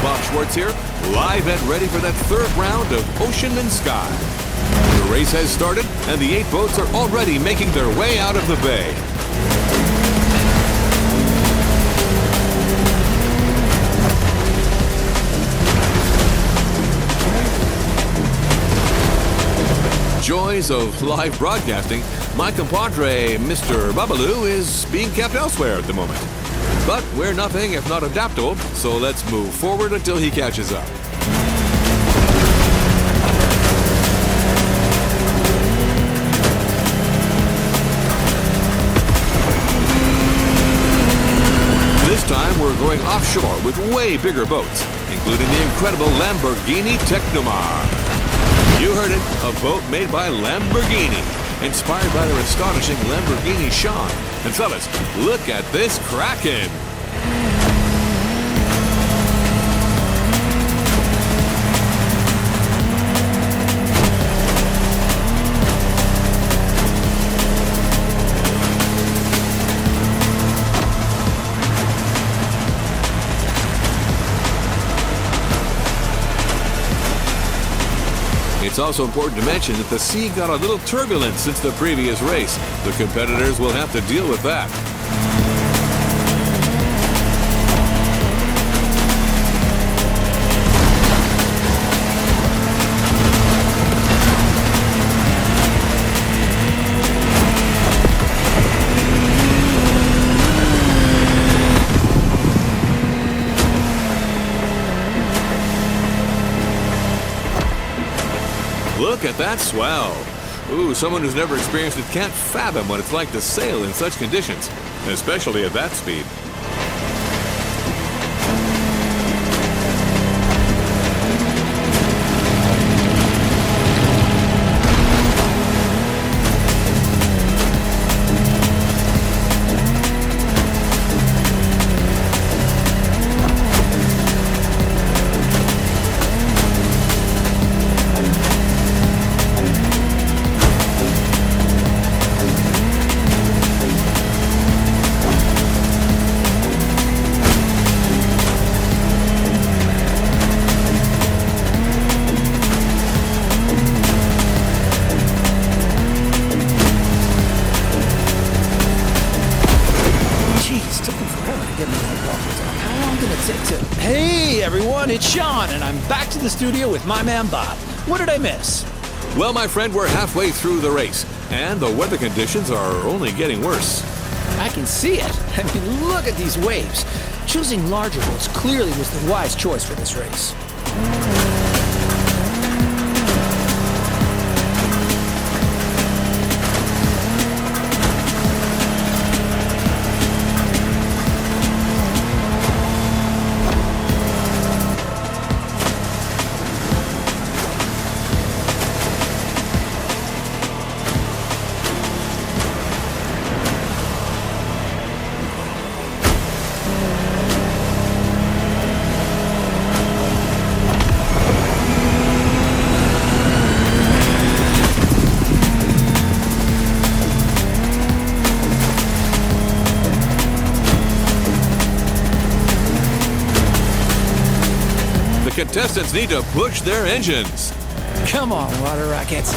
Bob Schwartz here, live and ready for that third round of Ocean and Sky. The race has started, and the 8 boats are already making their way out of the bay. Joys of live broadcasting, my compadre, Mr. Babalu, is being kept elsewhere at the moment. But we're nothing if not adaptable, so let's move forward until he catches up. This time we're going offshore with way bigger boats, including the incredible Lamborghini Technomar. You heard it, a boat made by Lamborghini, inspired by their astonishing Lamborghini Sean. And fellas, look at this Kraken! It's also important to mention that the sea got a little turbulent since the previous race. The competitors will have to deal with that. Look at that swell. Ooh, someone who's never experienced it can't fathom what it's like to sail in such conditions, especially at that speed. Hey everyone, it's Sean, and I'm back to the studio with my man Bob. What did I miss? Well, my friend, we're halfway through the race, and the weather conditions are only getting worse. I can see it. I mean, look at these waves. Choosing larger boats clearly was the wise choice for this race. Contestants need to push their engines. Come on, water rockets.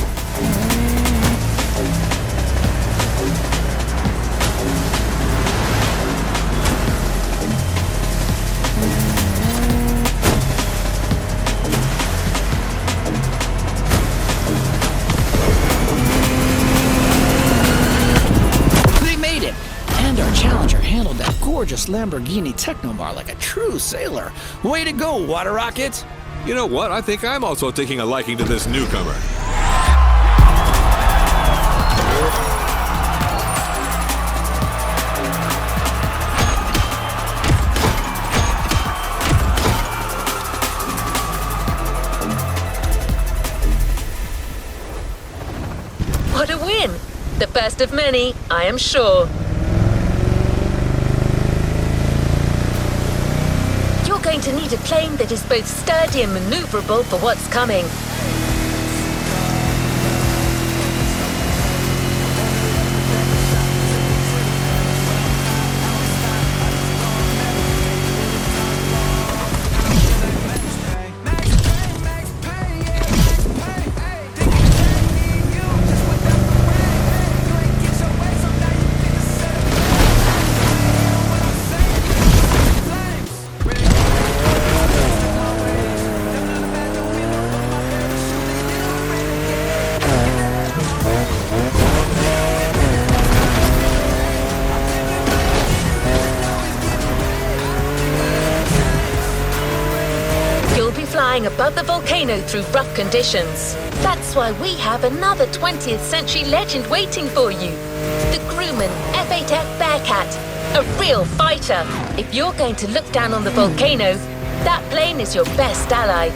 They made it! And our challenger handled that gorgeous Lamborghini Technomar like a true sailor. Way to go, water rockets! You know what? I think I'm also taking a liking to this newcomer. What a win! The first of many, I am sure. You're going to need a plane that is both sturdy and maneuverable for what's coming. flying above the volcano through rough conditions. That's why we have another 20th century legend waiting for you. The Grumman F-8F Bearcat, a real fighter. If you're going to look down on the volcano, that plane is your best ally.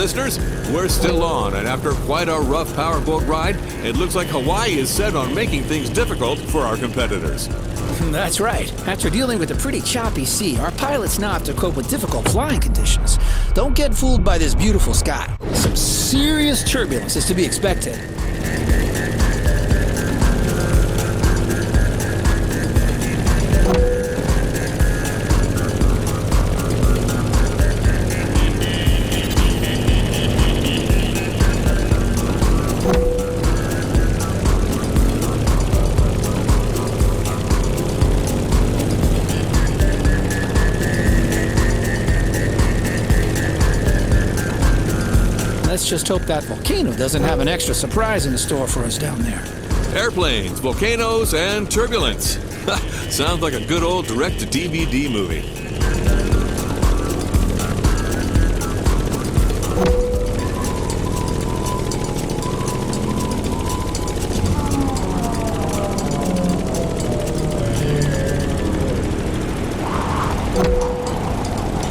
Listeners, we're still on, and after quite a rough powerboat ride, it looks like Hawaii is set on making things difficult for our competitors. That's right. After dealing with a pretty choppy sea, our pilots now have to cope with difficult flying conditions. Don't get fooled by this beautiful sky. Some serious turbulence is to be expected. Let's just hope that volcano doesn't have an extra surprise in store for us down there. Airplanes, volcanoes, and turbulence. Sounds like a good old direct-to-DVD movie.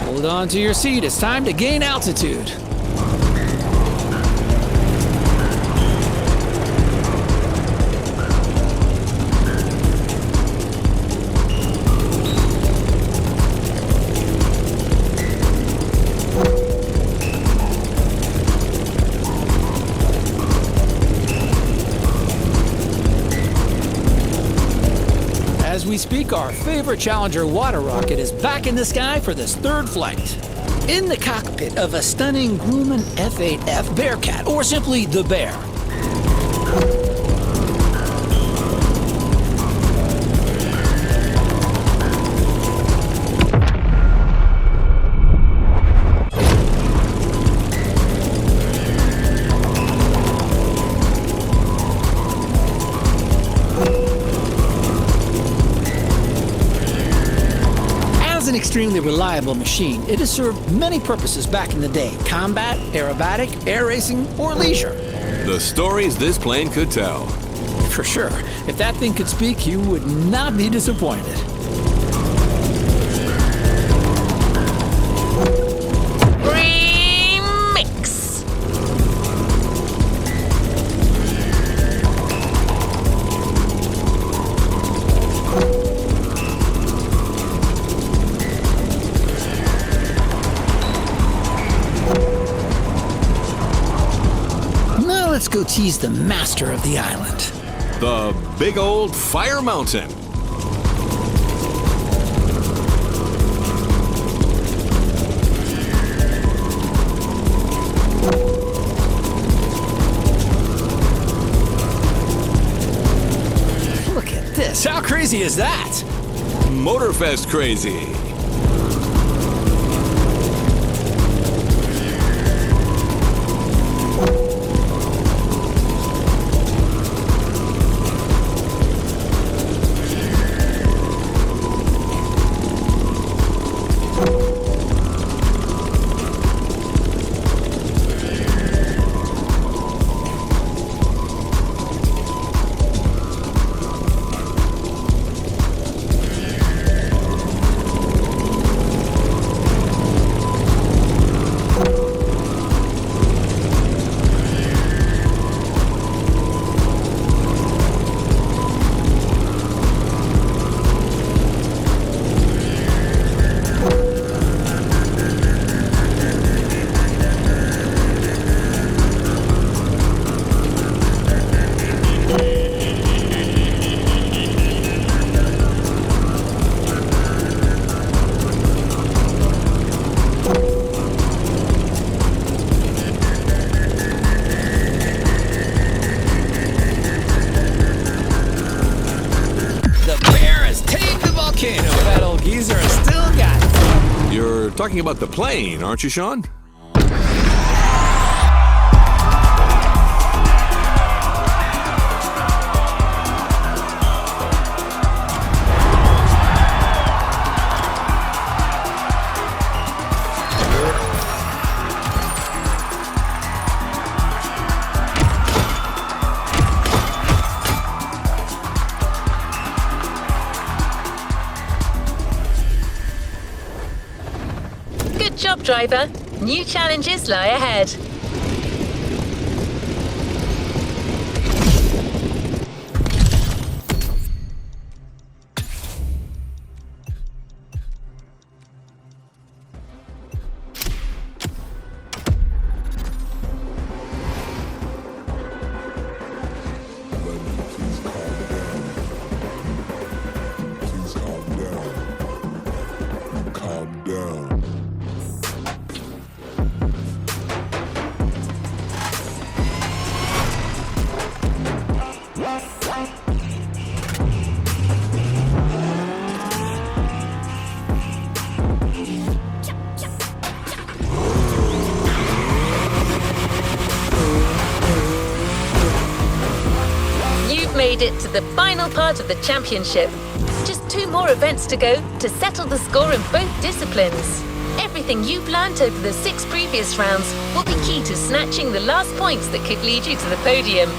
Hold on to your seat. It's time to gain altitude. as we speak, our favorite Challenger water rocket is back in the sky for this third flight. In the cockpit of a stunning Grumman F8F Bearcat, or simply the Bear. An extremely reliable machine, it has served many purposes back in the day: combat, aerobatic, air racing, or leisure. The stories this plane could tell. For sure, if that thing could speak, you would not be disappointed. Remix! Let's go tease the master of the island. The big old Fire Mountain. Look at this. How crazy is that? Motorfest crazy. That old geezer has still got it. You're talking about the plane, aren't you, Sean? Good job, driver. New challenges lie ahead. Made it to the final part of the championship. Just 2 more events to go to settle the score in both disciplines. Everything you've learnt over the 6 previous rounds will be key to snatching the last points that could lead you to the podium.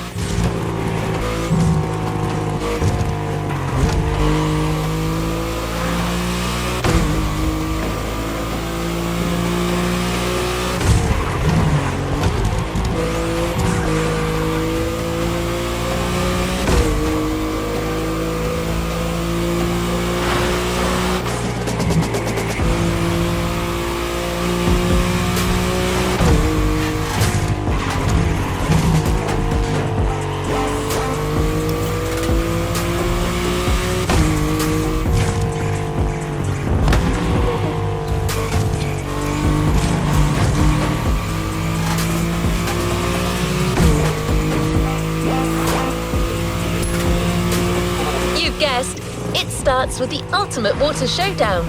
starts with the ultimate water showdown,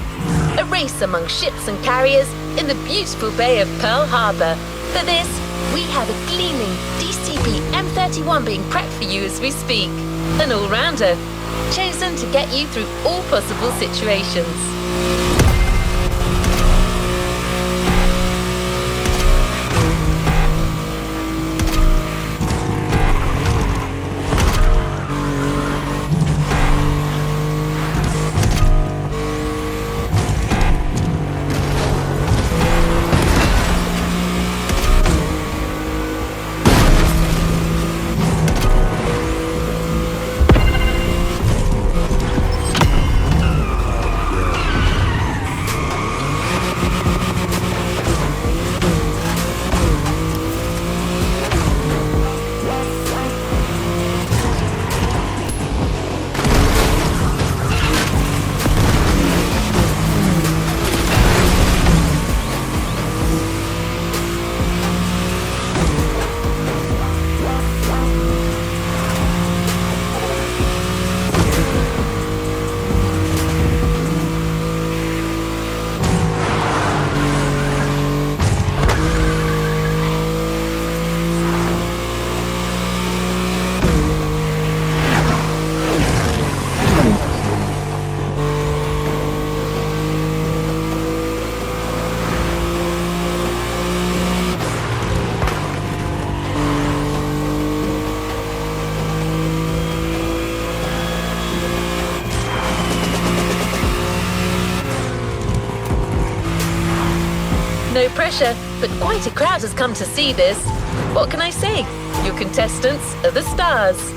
a race among ships and carriers in the beautiful Bay of Pearl Harbor. For this, we have a gleaming DCP M31 being prepped for you as we speak. An all-rounder, chosen to get you through all possible situations. No pressure, but quite a crowd has come to see this. What can I say? Your contestants are the stars.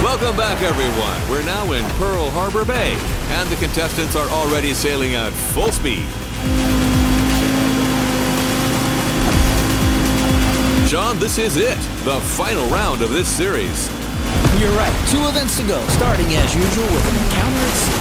Welcome back, everyone. We're now in Pearl Harbor Bay, and the contestants are already sailing at full speed. Sean, this is it, the final round of this series. You're right. 2 events to go, starting as usual with an encounter at sea.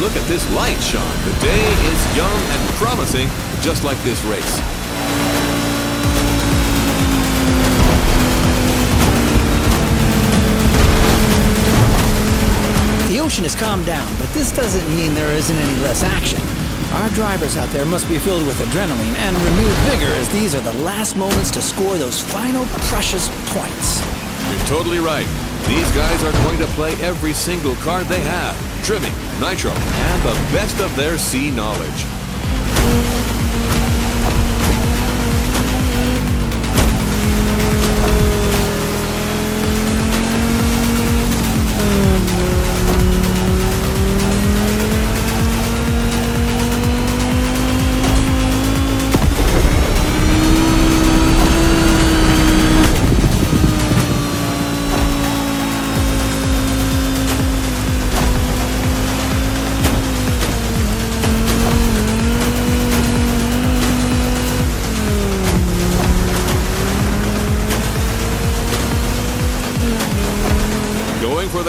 Look at this light, Sean. The day is young and promising, just like this race. The ocean has calmed down, but this doesn't mean there isn't any less action. Our drivers out there must be filled with adrenaline and renewed vigor, as these are the last moments to score those final precious points. You're totally right. These guys are going to play every single card they have, trimming, nitro, and the best of their sea knowledge.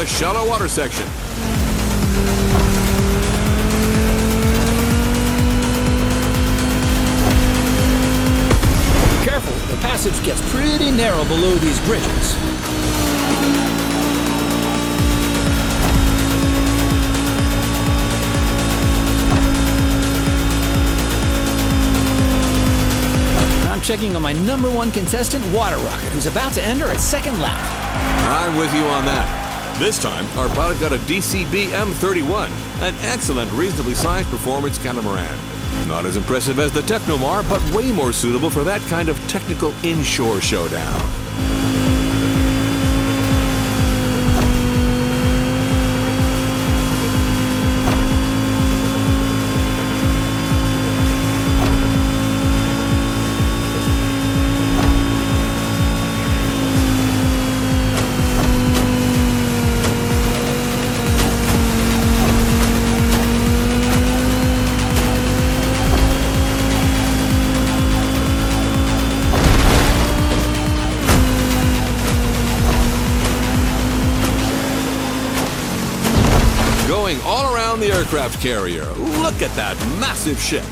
the shallow water section. Careful, the passage gets pretty narrow below these bridges. I'm checking on my #1 contestant, Water Rocket, who's about to enter its second lap. I'm with you on that. This time, our pilot got a DCB M31, an excellent, reasonably sized performance catamaran. Not as impressive as the Technomar, but way more suitable for that kind of technical inshore showdown. Going all around the aircraft carrier. Look at that massive ship.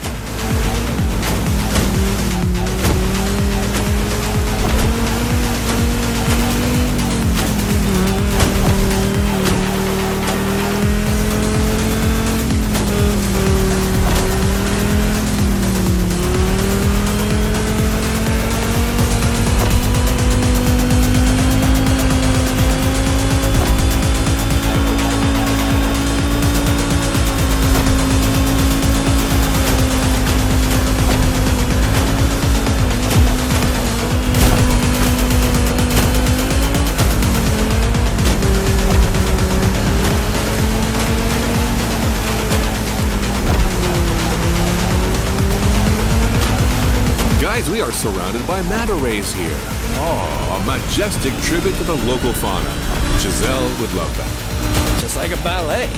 Guys, we are surrounded by manta rays here. Oh, a majestic tribute to the local fauna. Giselle would love that. Just like a ballet.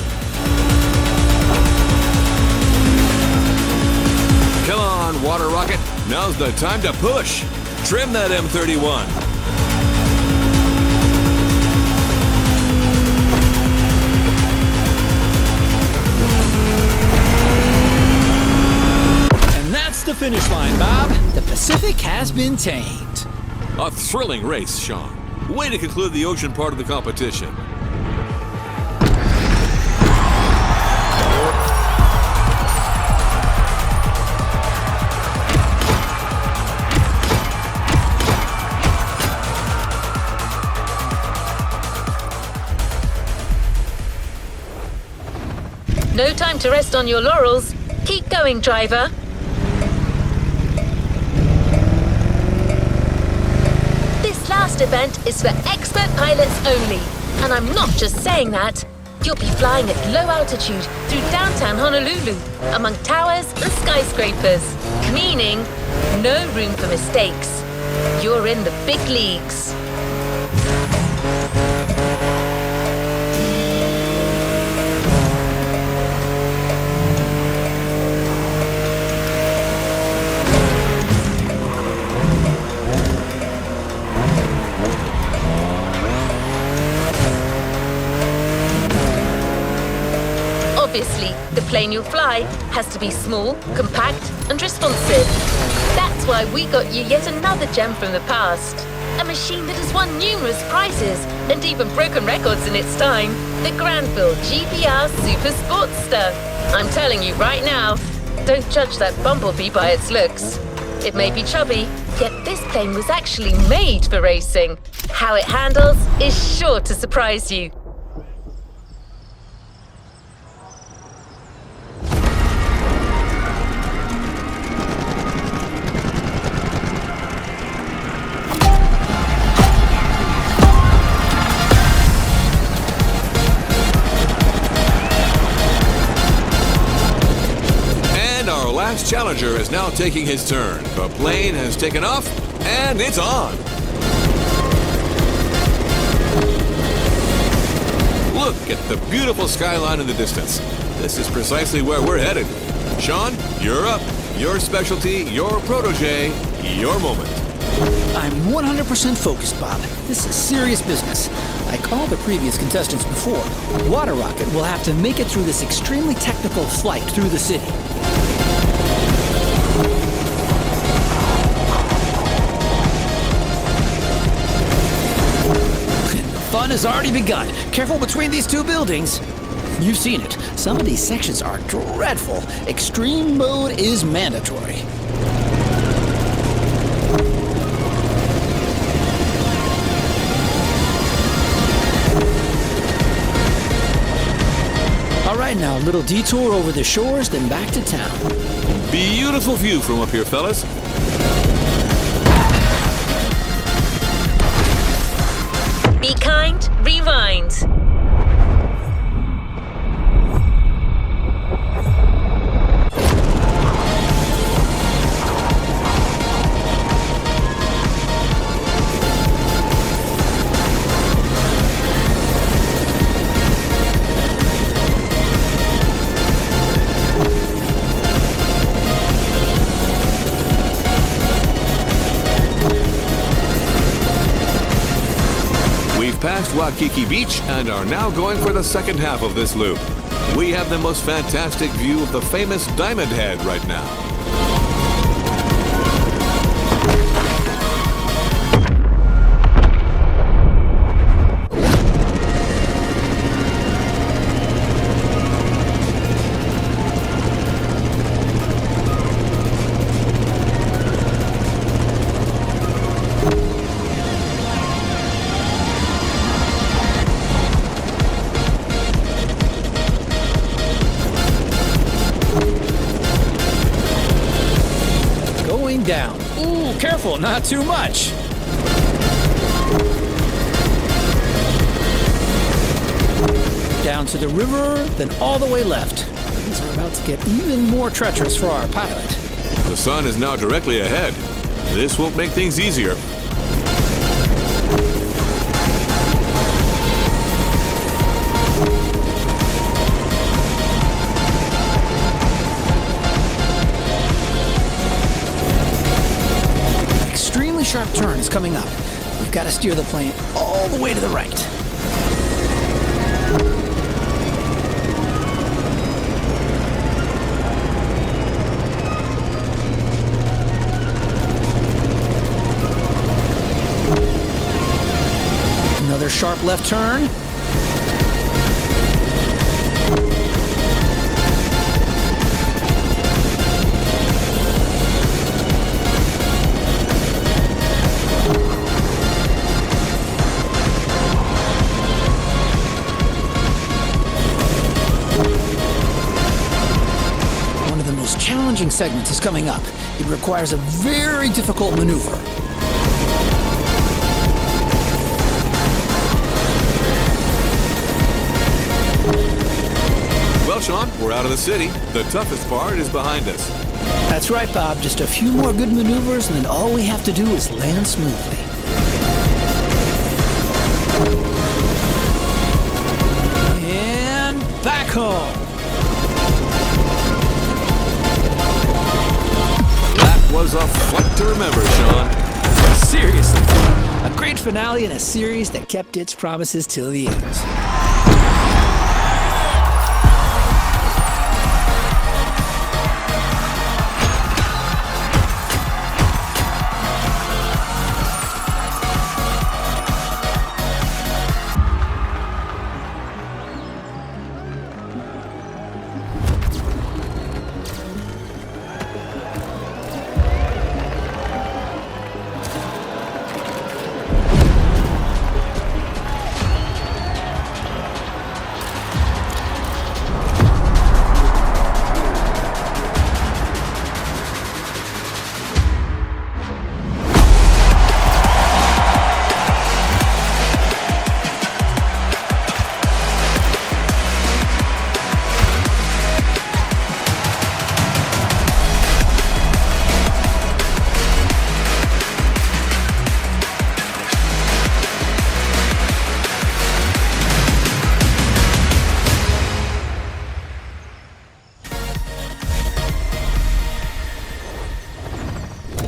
Come on, Water Rocket. Now's the time to push. Trim that M31. The finish line, Bob. The Pacific has been tamed. A thrilling race, Sean. Way to conclude the ocean part of the competition. No time to rest on your laurels. Keep going, driver. This last event is for expert pilots only. And I'm not just saying that. You'll be flying at low altitude through downtown Honolulu, among towers and skyscrapers, meaning no room for mistakes. You're in the big leagues. Obviously, the plane you'll fly has to be small, compact, and responsive. That's why we got you yet another gem from the past. A machine that has won numerous prizes and even broken records in its time. The Granville GPR Super Sportster. I'm telling you right now, don't judge that bumblebee by its looks. It may be chubby, yet this plane was actually made for racing. How it handles is sure to surprise you. Last challenger is now taking his turn. The plane has taken off, and it's on. Look at the beautiful skyline in the distance. This is precisely where we're headed. Sean, you're up. Your specialty, your protege, your moment. I'm 100% focused, Bob. This is serious business. Like all the previous contestants before, Water Rocket will have to make it through this extremely technical flight through the city. The fun has already begun. Careful between these two buildings. You've seen it. Some of these sections are dreadful. Extreme mode is mandatory. All right, now a little detour over the shores, then back to town. Beautiful view from up here, fellas. Be kind, rewind. Past Waikiki Beach and are now going for the second half of this loop. We have the most fantastic view of the famous Diamond Head right now. Down. Ooh, careful, not too much. Down to the river, then all the way left. Things are about to get even more treacherous for our pilot. The sun is now directly ahead. This won't make things easier. Sharp turn is coming up. We've got to steer the plane all the way to the right. Another sharp left turn. Challenging segment is coming up. It requires a very difficult maneuver. Well, Sean, we're out of the city. The toughest part is behind us. That's right, Bob. Just a few more good maneuvers, and then all we have to do is land smoothly. And back home. Was a flight to remember, Sean. Seriously, a great finale in a series that kept its promises till the end.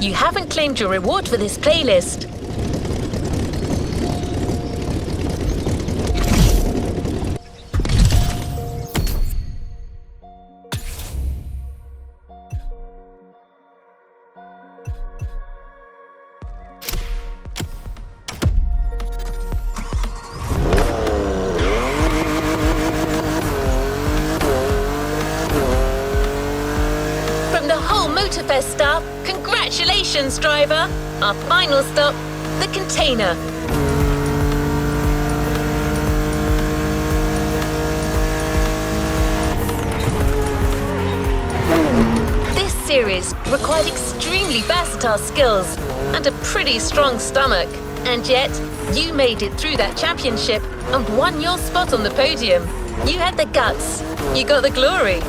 You haven't claimed your reward for this playlist. Motorfest staff, congratulations, driver! Our final stop, the container. This series required extremely versatile skills and a pretty strong stomach. And yet, you made it through that championship and won your spot on the podium. You had the guts. You got the glory.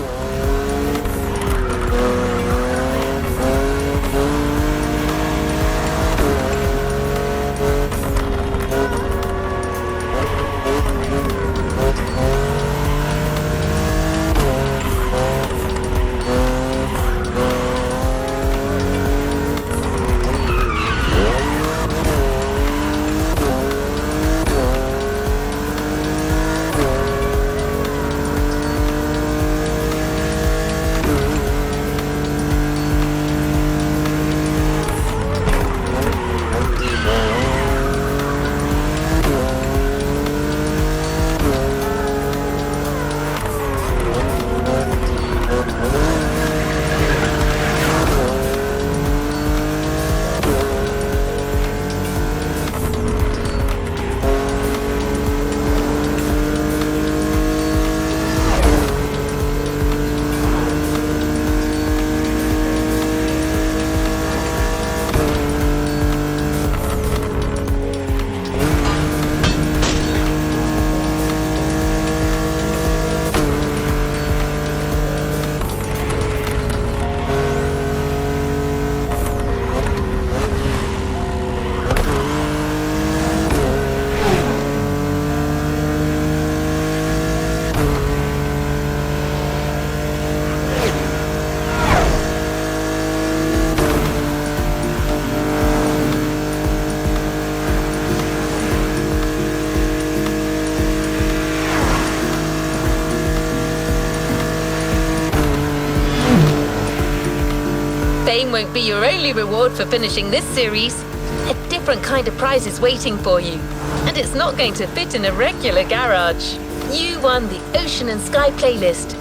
Fame won't be your only reward for finishing this series. A different kind of prize is waiting for you, and it's not going to fit in a regular garage. You won the Ocean and Sky playlist,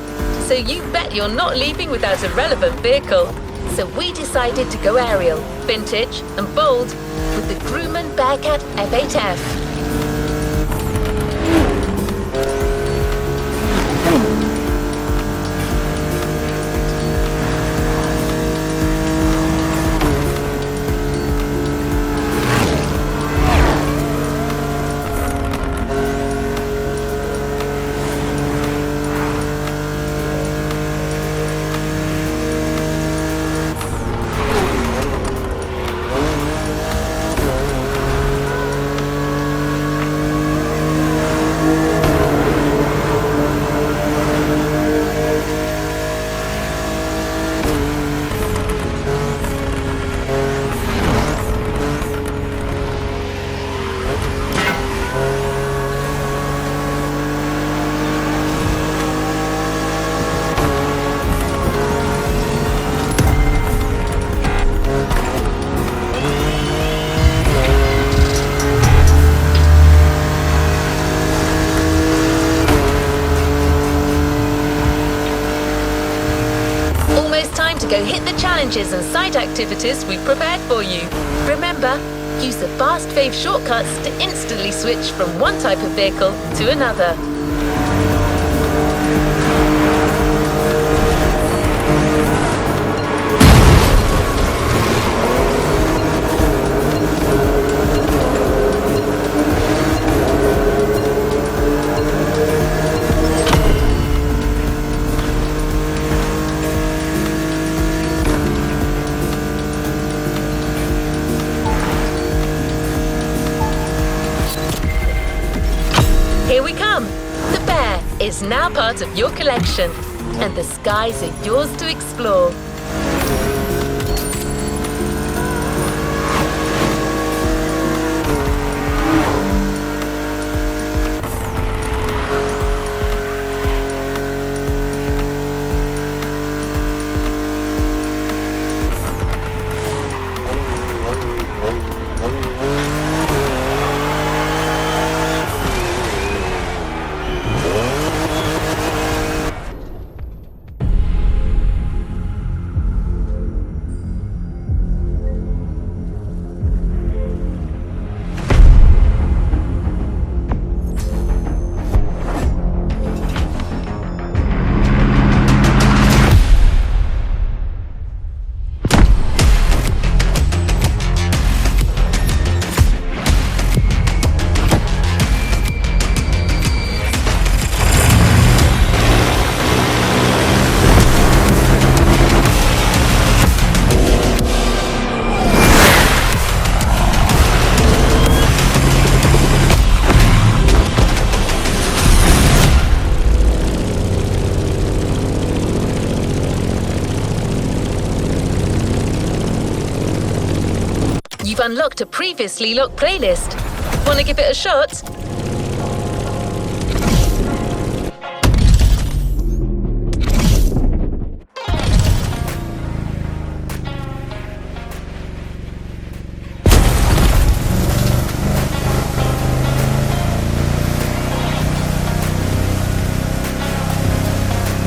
so you bet you're not leaving without a relevant vehicle. So we decided to go aerial, vintage, and bold with the Grumman Bearcat F8F. Go hit the challenges and side activities we've prepared for you. Remember, use the fast fave shortcuts to instantly switch from one type of vehicle to another. Here we come! The bear is now part of your collection, and the skies are yours to explore. You've unlocked a previously locked playlist. Want to give it a shot?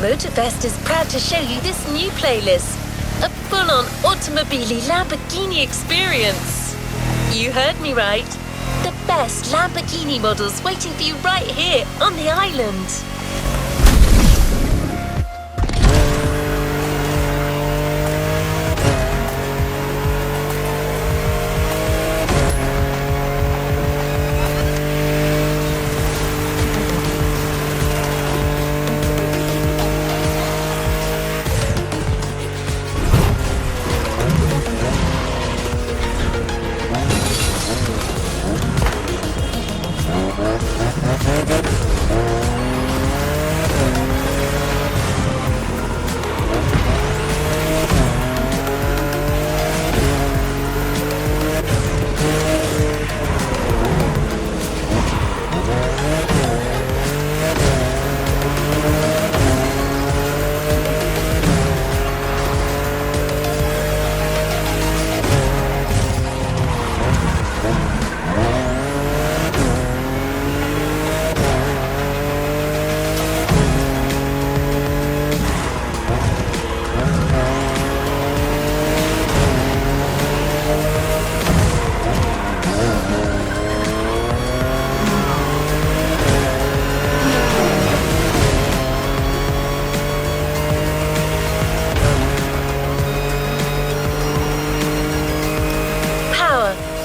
Motorfest is proud to show you this new playlist. A full-on automobile Lamborghini experience. You heard me right. The best Lamborghini models waiting for you right here on the island.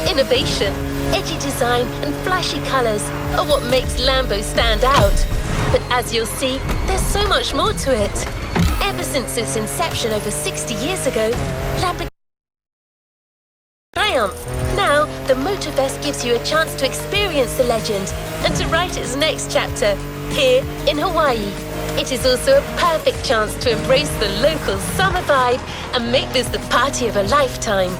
Innovation, edgy design and flashy colours are what makes Lambo stand out. But as you'll see, there's so much more to it. Ever since its inception over 60 years ago, Lamborghini triumph. Now, the Motorfest gives you a chance to experience the legend and to write its next chapter here in Hawaii. It is also a perfect chance to embrace the local summer vibe and make this the party of a lifetime.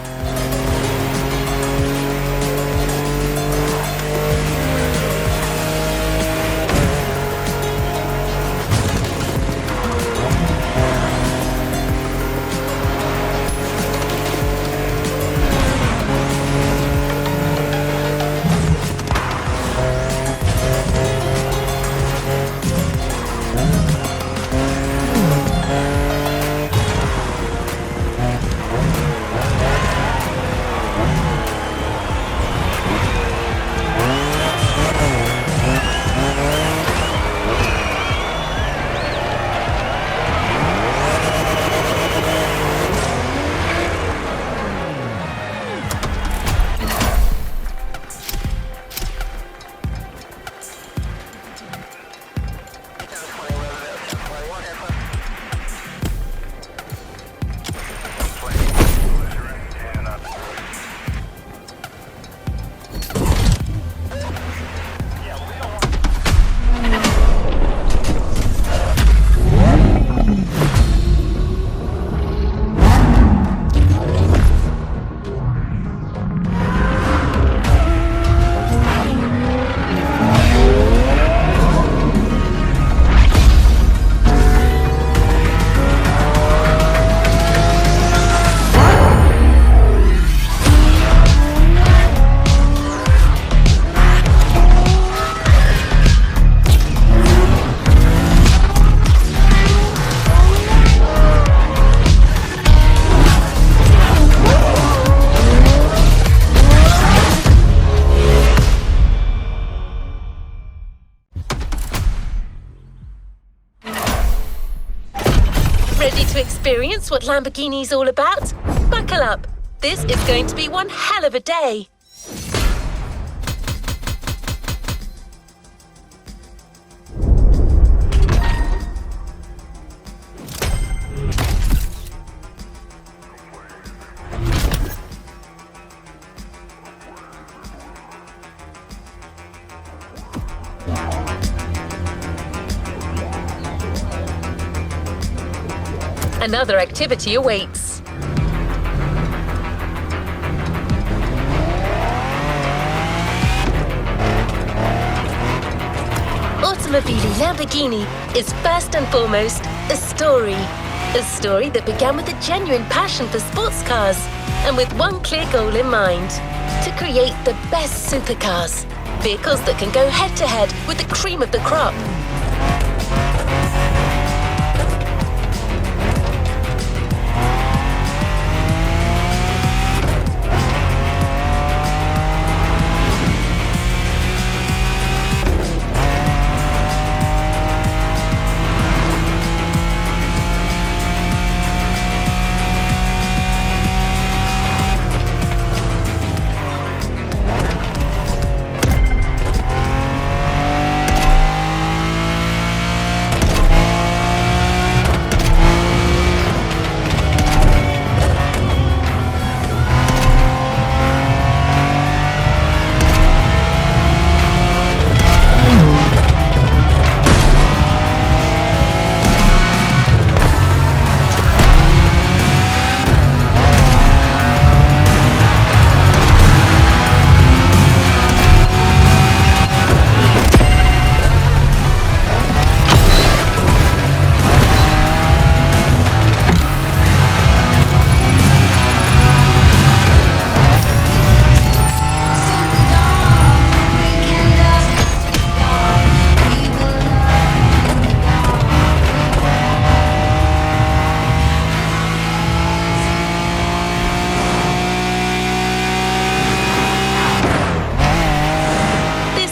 Ready to experience what Lamborghini's all about? Buckle up. This is going to be one hell of a day. Another activity awaits. Automobili Lamborghini is first and foremost a story. A story that began with a genuine passion for sports cars and with one clear goal in mind: to create the best supercars. Vehicles that can go head-to-head with the cream of the crop.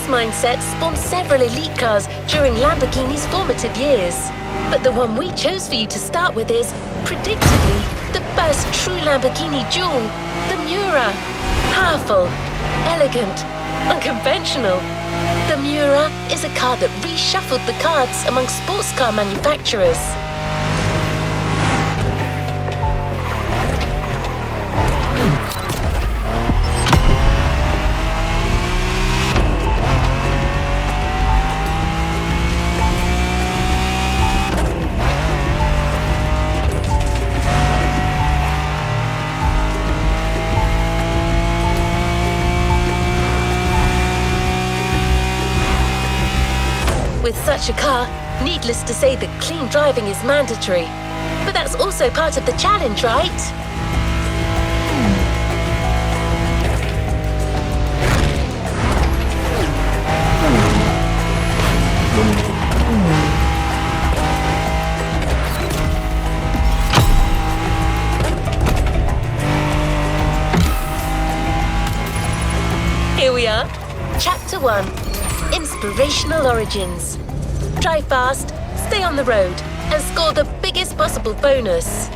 Mindset spawned several elite cars during Lamborghini's formative years. But the one we chose for you to start with is, predictably, the first true Lamborghini jewel, the Miura. Powerful, elegant, unconventional. The Miura is a car that reshuffled the cards among sports car manufacturers. With such a car, needless to say that clean driving is mandatory. But that's also part of the challenge, right? Here we are, Chapter 1, Inspirational Origins. Drive fast, stay on the road, and score the biggest possible bonus.